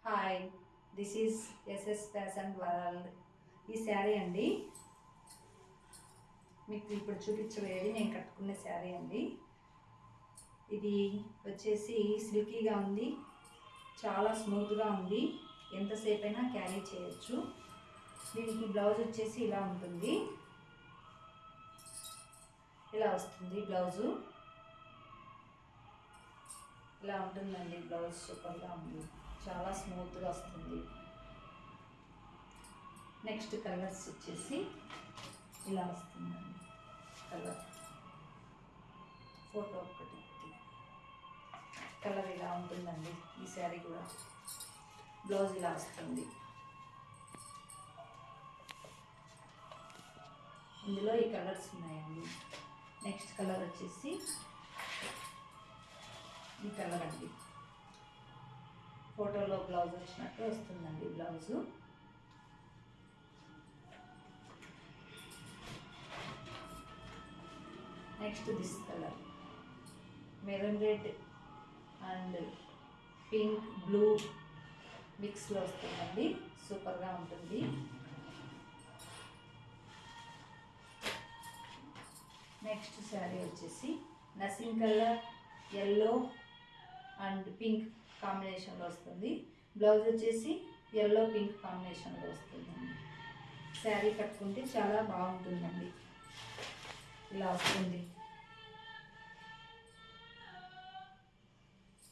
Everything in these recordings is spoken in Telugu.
Hi, this is SS fashion world. ఈ శారీ అండి మీకు ఇప్పుడు చూపించబోయేది నేను కట్టుకునే శారీ అండి. ఇది వచ్చేసి సిల్కీగా ఉంది, చాలా స్మూత్గా ఉంది, ఎంతసేపు అయినా క్యారీ చేయొచ్చు. దీనికి బ్లౌజ్ వచ్చేసి ఇలా ఉంటుంది, ఇలా వస్తుంది బ్లౌజు. ఇలా ఉంటుందండి బ్లౌజ్, సూపర్గా ఉంది, చాలా స్మూత్గా వస్తుంది. నెక్స్ట్ కలర్స్ వచ్చేసి ఇలా వస్తుందండి. కలర్ ఫోటో ఒకటి కలర్ ఇలా ఉంటుందండి. ఈ శారీ కూడా బ్లౌజ్ ఇలా వస్తుంది. ఇందులో ఈ కలర్స్ ఉన్నాయండి. నెక్స్ట్ కలర్ వచ్చేసి ఈ కలర్ అండి. ఫోటోలో బ్లౌజ్ వచ్చినట్టు వస్తుందండి blouse. Next this colour maroon red and pink blue మిక్స్లో వస్తుందండి, సూపర్గా ఉంటుంది. నెక్స్ట్ శారీ వచ్చేసి నసింగ్ కలర్ ఎల్లో అండ్ పింక్ కాంబినేషన్లో వస్తుంది. బ్లౌజ్ వచ్చేసి ఎల్లో పింక్ కాంబినేషన్లో వస్తుందండి. శారీ కట్టుకుంటే చాలా బాగుంటుందండి, ఇలా వస్తుంది.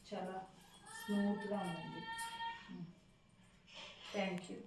చాలా స్మూత్గా ఉందండి. Thank you.